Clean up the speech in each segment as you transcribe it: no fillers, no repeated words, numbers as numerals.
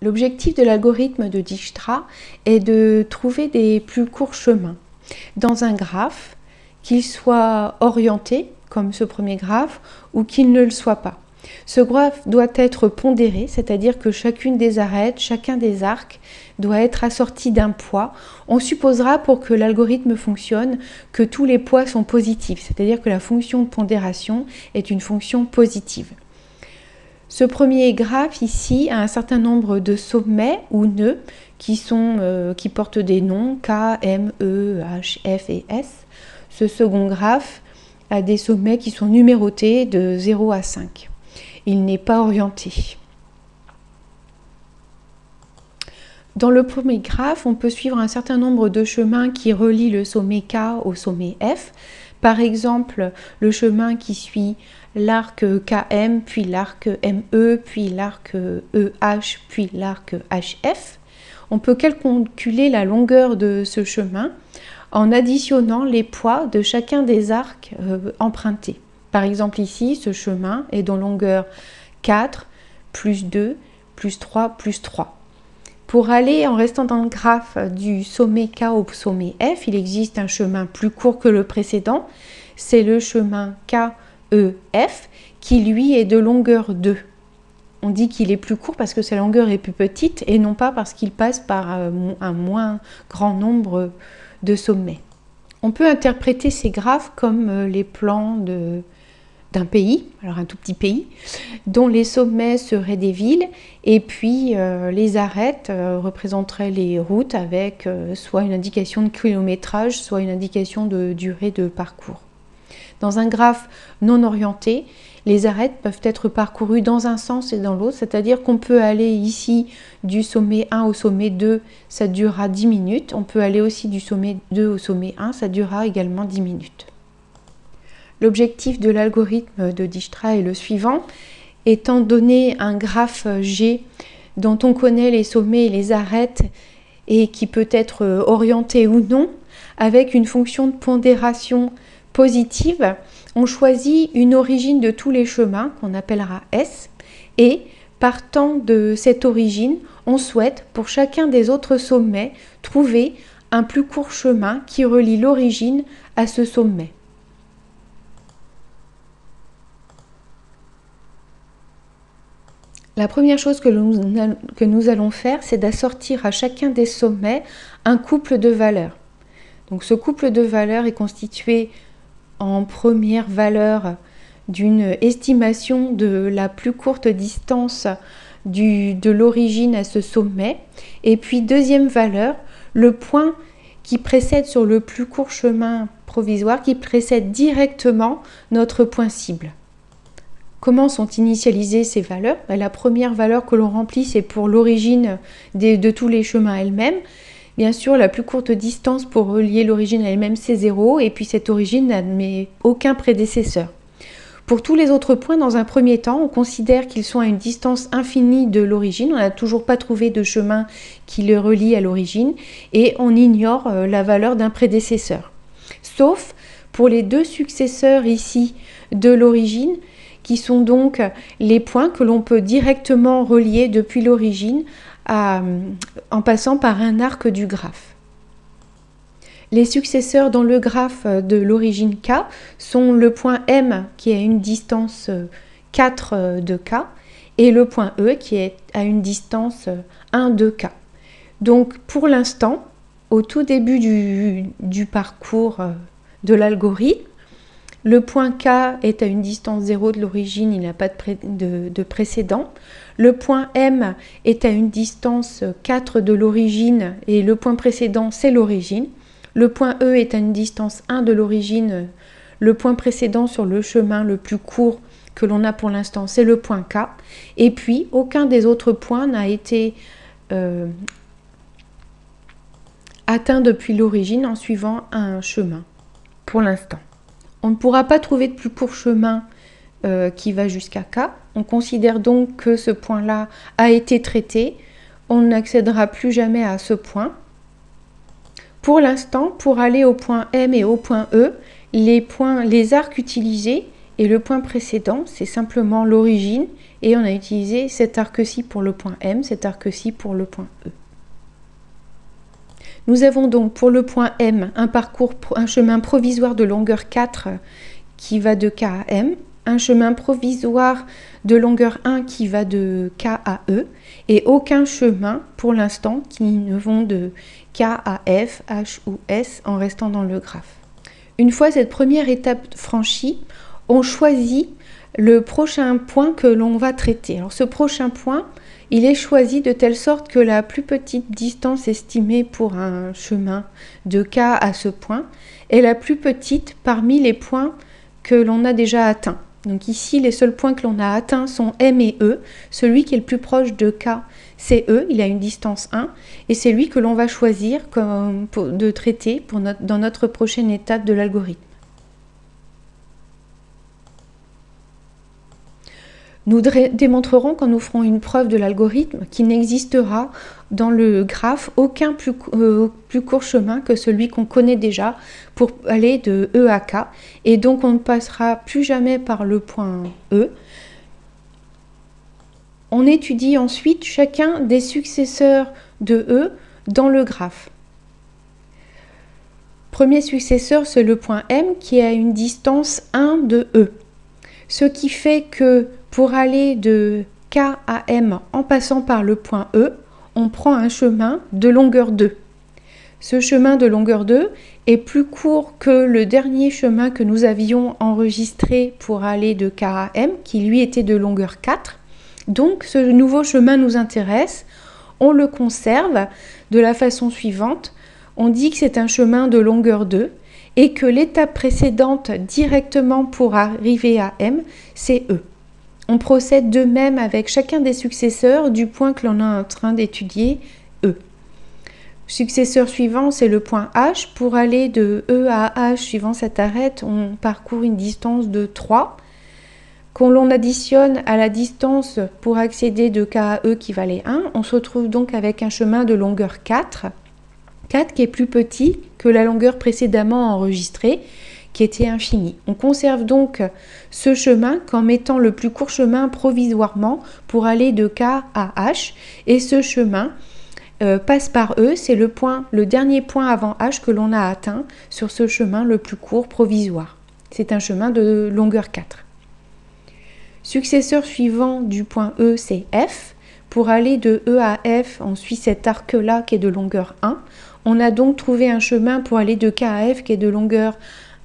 L'objectif de l'algorithme de Dijkstra est de trouver des plus courts chemins dans un graphe, qu'il soit orienté, comme ce premier graphe, ou qu'il ne le soit pas. Ce graphe doit être pondéré, c'est-à-dire que chacune des arêtes, chacun des arcs doit être assorti d'un poids. On supposera, pour que l'algorithme fonctionne, que tous les poids sont positifs, c'est-à-dire que la fonction de pondération est une fonction positive. Ce premier graphe ici a un certain nombre de sommets ou nœuds qui portent des noms K, M, E, H, F et S. Ce second graphe a des sommets qui sont numérotés de 0 à 5. Il n'est pas orienté. Dans le premier graphe, on peut suivre un certain nombre de chemins qui relient le sommet K au sommet F. Par exemple, le chemin qui suit l'arc KM, puis l'arc ME, puis l'arc EH, puis l'arc HF. On peut calculer la longueur de ce chemin en additionnant les poids de chacun des arcs empruntés. Par exemple ici, ce chemin est de longueur 4, plus 2, plus 3, plus 3. Pour aller, en restant dans le graphe du sommet K au sommet F, il existe un chemin plus court que le précédent. C'est le chemin KEF qui, lui, est de longueur 2. On dit qu'il est plus court parce que sa longueur est plus petite et non pas parce qu'il passe par un moins grand nombre de sommets. On peut interpréter ces graphes comme les plans d'un pays, alors un tout petit pays, dont les sommets seraient des villes et puis les arêtes représenteraient les routes avec soit une indication de kilométrage, soit une indication de durée de parcours. Dans un graphe non orienté, les arêtes peuvent être parcourues dans un sens et dans l'autre, c'est-à-dire qu'on peut aller ici du sommet 1 au sommet 2, ça durera 10 minutes. On peut aller aussi du sommet 2 au sommet 1, ça durera également 10 minutes. L'objectif de l'algorithme de Dijkstra est le suivant. Étant donné un graphe G dont on connaît les sommets et les arêtes et qui peut être orienté ou non, avec une fonction de pondération positive, on choisit une origine de tous les chemins qu'on appellera S et partant de cette origine, on souhaite pour chacun des autres sommets trouver un plus court chemin qui relie l'origine à ce sommet. La première chose que nous allons faire, c'est d'assortir à chacun des sommets un couple de valeurs. Donc ce couple de valeurs est constitué en première valeur d'une estimation de la plus courte distance de l'origine à ce sommet. Et puis deuxième valeur, le point qui précède sur le plus court chemin provisoire, qui précède directement notre point cible. Comment sont initialisées ces valeurs? La première valeur que l'on remplit, c'est pour l'origine de tous les chemins elles-mêmes. Bien sûr, la plus courte distance pour relier l'origine à elle-même, c'est 0, et puis cette origine n'admet aucun prédécesseur. Pour tous les autres points, dans un premier temps, on considère qu'ils sont à une distance infinie de l'origine. On n'a toujours pas trouvé de chemin qui le relie à l'origine, et on ignore la valeur d'un prédécesseur. Sauf pour les deux successeurs ici de l'origine, qui sont donc les points que l'on peut directement relier depuis l'origine en passant par un arc du graphe. Les successeurs dans le graphe de l'origine K sont le point M qui est à une distance 4 de K et le point E qui est à une distance 1 de K. Donc pour l'instant, au tout début du parcours de l'algorithme, le point K est à une distance 0 de l'origine, il n'a pas de précédent. Le point M est à une distance 4 de l'origine et le point précédent, c'est l'origine. Le point E est à une distance 1 de l'origine. Le point précédent sur le chemin le plus court que l'on a pour l'instant, c'est le point K. Et puis, aucun des autres points n'a été atteint depuis l'origine en suivant un chemin, pour l'instant. On ne pourra pas trouver de plus court chemin qui va jusqu'à K. On considère donc que ce point-là a été traité. On n'accédera plus jamais à ce point. Pour l'instant, pour aller au point M et au point E, les arcs utilisés et le point précédent, c'est simplement l'origine, et on a utilisé cet arc-ci pour le point M, cet arc-ci pour le point E. Nous avons donc pour le point M un chemin provisoire de longueur 4 qui va de K à M, un chemin provisoire de longueur 1 qui va de K à E, et aucun chemin pour l'instant qui ne vont de K à F, H ou S en restant dans le graphe. Une fois cette première étape franchie, on choisit le prochain point que l'on va traiter. Alors ce prochain point, il est choisi de telle sorte que la plus petite distance estimée pour un chemin de K à ce point est la plus petite parmi les points que l'on a déjà atteints. Donc ici, les seuls points que l'on a atteints sont M et E. Celui qui est le plus proche de K, c'est E, il a une distance 1, et c'est lui que l'on va choisir de traiter dans notre prochaine étape de l'algorithme. Nous démontrerons quand nous ferons une preuve de l'algorithme qu'il n'existera dans le graphe aucun plus court chemin que celui qu'on connaît déjà pour aller de E à K. Et donc on ne passera plus jamais par le point E. On étudie ensuite chacun des successeurs de E dans le graphe. Premier successeur, c'est le point M qui a une distance 1 de E. Ce qui fait que pour aller de K à M en passant par le point E, on prend un chemin de longueur 2. Ce chemin de longueur 2 est plus court que le dernier chemin que nous avions enregistré pour aller de K à M, qui lui était de longueur 4. Donc ce nouveau chemin nous intéresse, on le conserve de la façon suivante. On dit que c'est un chemin de longueur 2 et que l'étape précédente directement pour arriver à M, c'est E. On procède de même avec chacun des successeurs du point que l'on est en train d'étudier, E. Successeur suivant, c'est le point H. Pour aller de E à H, suivant cette arête, on parcourt une distance de 3. Quand l'on additionne à la distance pour accéder de K à E qui valait 1, on se retrouve donc avec un chemin de longueur 4. 4 qui est plus petit que la longueur précédemment enregistrée, qui était infinie. On conserve donc ce chemin comme étant le plus court chemin provisoirement pour aller de K à H, et ce chemin passe par E, c'est le dernier point avant H que l'on a atteint sur ce chemin le plus court provisoire. C'est un chemin de longueur 4. Successeur suivant du point E, c'est F. Pour aller de E à F, on suit cet arc-là qui est de longueur 1. On a donc trouvé un chemin pour aller de K à F qui est de longueur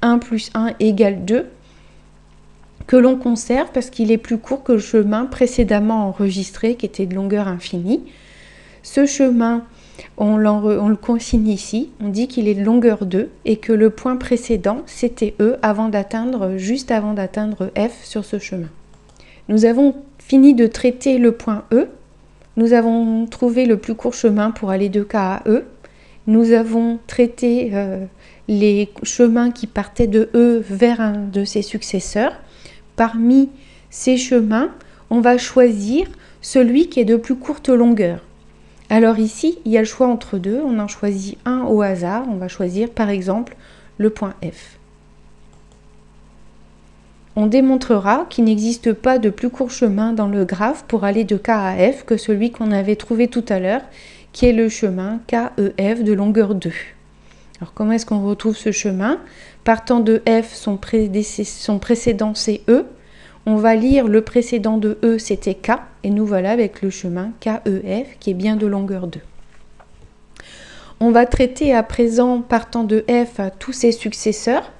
1 plus 1 égale 2, que l'on conserve parce qu'il est plus court que le chemin précédemment enregistré qui était de longueur infinie. Ce chemin, on le consigne ici, on dit qu'il est de longueur 2 et que le point précédent c'était E juste avant d'atteindre F sur ce chemin. Nous avons fini de traiter le point E, nous avons trouvé le plus court chemin pour aller de K à E, nous avons traité les chemins qui partaient de E vers un de ses successeurs. Parmi ces chemins, on va choisir celui qui est de plus courte longueur. Alors ici, il y a le choix entre deux, on en choisit un au hasard, on va choisir par exemple le point F. On démontrera qu'il n'existe pas de plus court chemin dans le graphe pour aller de K à F que celui qu'on avait trouvé tout à l'heure, qui est le chemin KEF de longueur 2. Alors comment est-ce qu'on retrouve ce chemin? Partant de F, son précédent c'est E. On va lire le précédent de E, c'était K, et nous voilà avec le chemin KEF qui est bien de longueur 2. On va traiter à présent, partant de F, tous ses successeurs.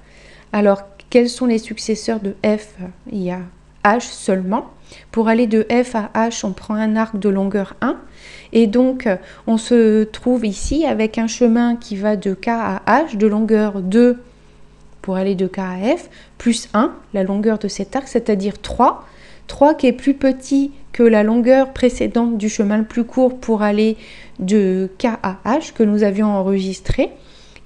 Alors, quels sont les successeurs de F? Il y a H seulement. Pour aller de F à H, on prend un arc de longueur 1. Et donc, on se trouve ici avec un chemin qui va de K à H, de longueur 2 pour aller de K à F, plus 1, la longueur de cet arc, c'est-à-dire 3. 3 qui est plus petit que la longueur précédente du chemin le plus court pour aller de K à H que nous avions enregistré.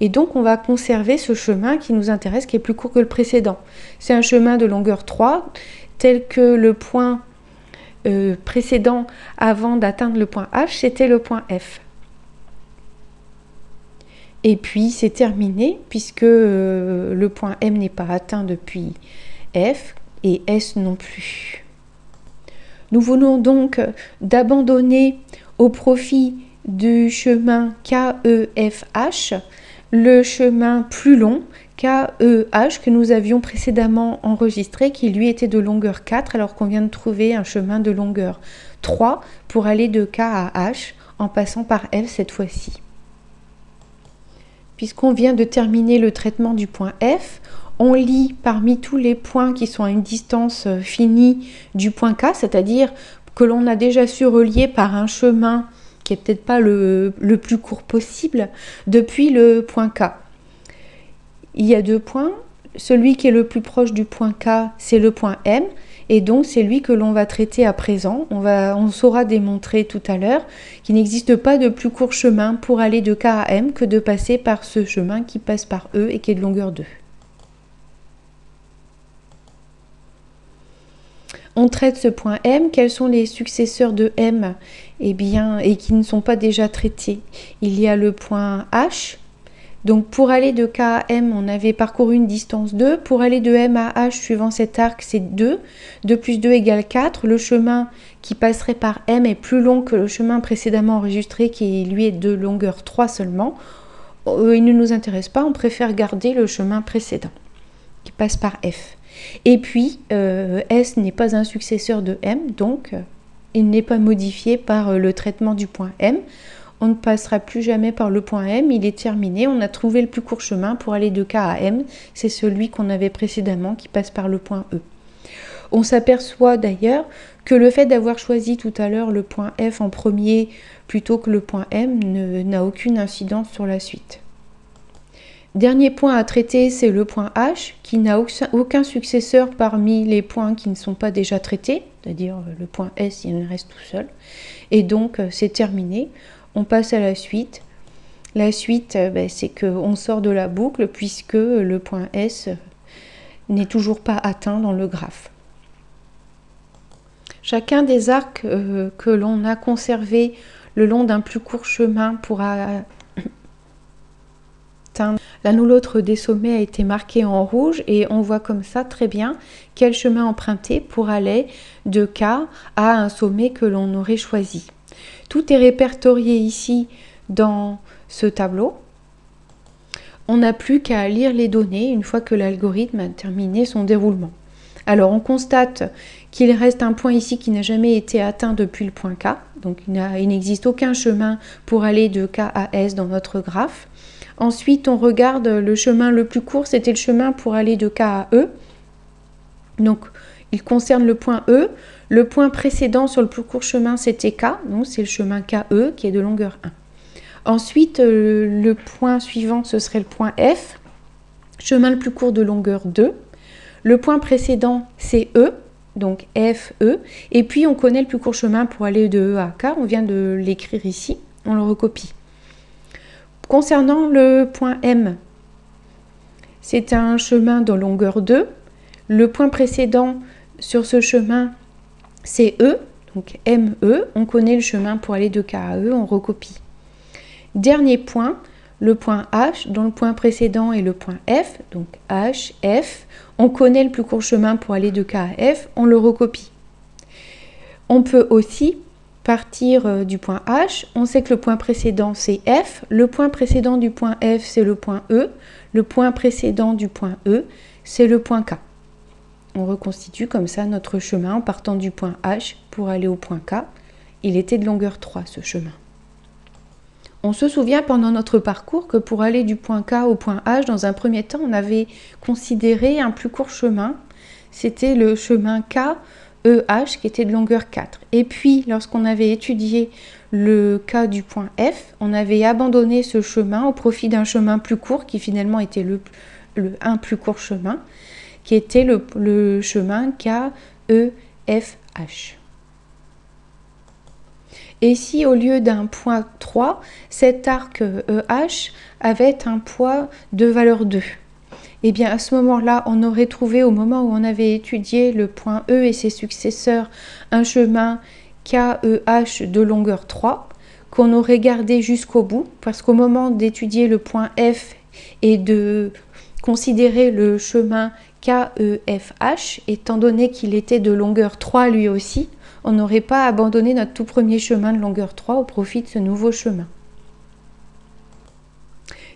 Et donc, on va conserver ce chemin qui nous intéresse, qui est plus court que le précédent. C'est un chemin de longueur 3, tel que le point précédent avant d'atteindre le point H, c'était le point F. Et puis, c'est terminé, puisque le point M n'est pas atteint depuis F, et S non plus. Nous venons donc d'abandonner au profit du chemin KEFH le chemin plus long KEH que nous avions précédemment enregistré, qui lui était de longueur 4, alors qu'on vient de trouver un chemin de longueur 3 pour aller de K à H en passant par F cette fois-ci. Puisqu'on vient de terminer le traitement du point F, on lit parmi tous les points qui sont à une distance finie du point K, c'est-à-dire que l'on a déjà su relier par un chemin qui n'est peut-être pas le plus court possible, depuis le point K. Il y a deux points. Celui qui est le plus proche du point K, c'est le point M, et donc c'est lui que l'on va traiter à présent. On saura démontrer tout à l'heure qu'il n'existe pas de plus court chemin pour aller de K à M que de passer par ce chemin qui passe par E et qui est de longueur 2. On traite ce point M. Quels sont les successeurs de M? Eh bien, et qui ne sont pas déjà traités. Il y a le point H. Donc pour aller de K à M, on avait parcouru une distance 2. Pour aller de M à H, suivant cet arc, c'est 2. 2 plus 2 égale 4. Le chemin qui passerait par M est plus long que le chemin précédemment enregistré, qui lui est de longueur 3 seulement. Il ne nous intéresse pas, on préfère garder le chemin précédent, qui passe par F. Et puis, S n'est pas un successeur de M, donc il n'est pas modifié par le traitement du point M. On ne passera plus jamais par le point M, il est terminé. On a trouvé le plus court chemin pour aller de K à M, c'est celui qu'on avait précédemment qui passe par le point E. On s'aperçoit d'ailleurs que le fait d'avoir choisi tout à l'heure le point F en premier plutôt que le point M n'a aucune incidence sur la suite. Dernier point à traiter, c'est le point H, qui n'a aucun successeur parmi les points qui ne sont pas déjà traités, c'est-à-dire le point S, il reste tout seul. Et donc, c'est terminé. On passe à la suite. La suite, c'est qu'on sort de la boucle puisque le point S n'est toujours pas atteint dans le graphe. Chacun des arcs que l'on a conservés le long d'un plus court chemin pour atteindre l'un ou l'autre des sommets a été marqué en rouge et on voit comme ça très bien quel chemin emprunter pour aller de K à un sommet que l'on aurait choisi. Tout est répertorié ici dans ce tableau. On n'a plus qu'à lire les données une fois que l'algorithme a terminé son déroulement. Alors on constate qu'il reste un point ici qui n'a jamais été atteint depuis le point K. Donc il n'existe aucun chemin pour aller de K à S dans notre graphe. Ensuite, on regarde le chemin le plus court, c'était le chemin pour aller de K à E. Donc, il concerne le point E. Le point précédent sur le plus court chemin, c'était K, donc c'est le chemin KE qui est de longueur 1. Ensuite, le point suivant, ce serait le point F, chemin le plus court de longueur 2. Le point précédent, c'est E, donc FE. Et puis, on connaît le plus court chemin pour aller de E à K, on vient de l'écrire ici, on le recopie. Concernant le point M, c'est un chemin de longueur 2. Le point précédent sur ce chemin, c'est E, donc ME. On connaît le chemin pour aller de K à E, on recopie. Dernier point, le point H, dont le point précédent est le point F, donc H, F. On connaît le plus court chemin pour aller de K à F, on le recopie. On peut aussi partir du point H, on sait que le point précédent c'est F, le point précédent du point F c'est le point E, le point précédent du point E c'est le point K. On reconstitue comme ça notre chemin en partant du point H pour aller au point K. Il était de longueur 3 ce chemin. On se souvient pendant notre parcours que pour aller du point K au point H, dans un premier temps, on avait considéré un plus court chemin. C'était le chemin KEH qui était de longueur 4. Et puis, lorsqu'on avait étudié le cas du point F, on avait abandonné ce chemin au profit d'un chemin plus court qui finalement était un plus court chemin, qui était le chemin KEFH. Et si au lieu d'un point 3, cet arc EH avait un poids de valeur 2, et bien à ce moment-là, on aurait trouvé au moment où on avait étudié le point E et ses successeurs un chemin KEH de longueur 3 qu'on aurait gardé jusqu'au bout, parce qu'au moment d'étudier le point F et de considérer le chemin KEFH, étant donné qu'il était de longueur 3 lui aussi, on n'aurait pas abandonné notre tout premier chemin de longueur 3 au profit de ce nouveau chemin.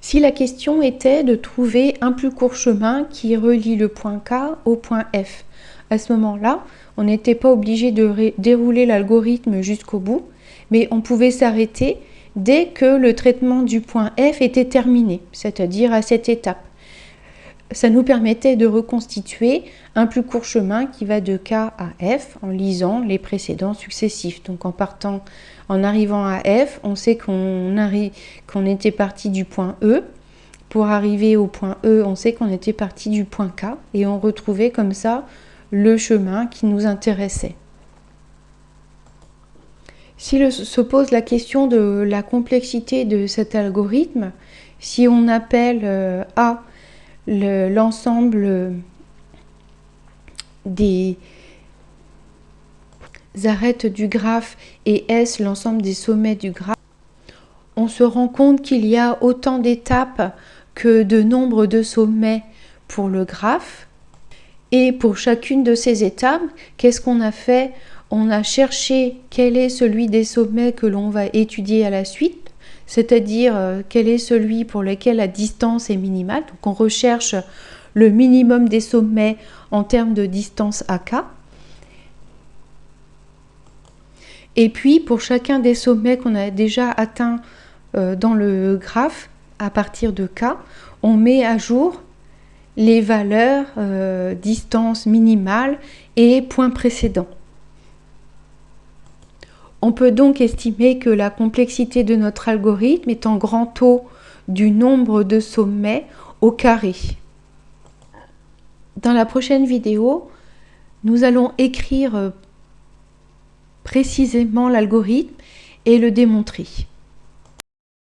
Si la question était de trouver un plus court chemin qui relie le point K au point F, à ce moment-là, on n'était pas obligé de dérouler l'algorithme jusqu'au bout, mais on pouvait s'arrêter dès que le traitement du point F était terminé, c'est-à-dire à cette étape. Ça nous permettait de reconstituer un plus court chemin qui va de K à F en lisant les précédents successifs. Donc en arrivant à F, on sait qu'on était parti du point E. Pour arriver au point E, on sait qu'on était parti du point K et on retrouvait comme ça le chemin qui nous intéressait. Si se pose la question de la complexité de cet algorithme, si on appelle A l'ensemble des arêtes du graphe et S l'ensemble des sommets du graphe, on se rend compte qu'il y a autant d'étapes que de nombre de sommets pour le graphe. Et pour chacune de ces étapes, qu'est-ce qu'on a fait? On a cherché quel est celui des sommets que l'on va étudier à la suite, c'est-à-dire quel est celui pour lequel la distance est minimale. Donc on recherche le minimum des sommets en termes de distance AK. Et puis pour chacun des sommets qu'on a déjà atteints dans le graphe, à partir de K, on met à jour les valeurs distance minimale et point précédent. On peut donc estimer que la complexité de notre algorithme est en grand O du nombre de sommets au carré. Dans la prochaine vidéo, nous allons écrire précisément l'algorithme et le démontrer.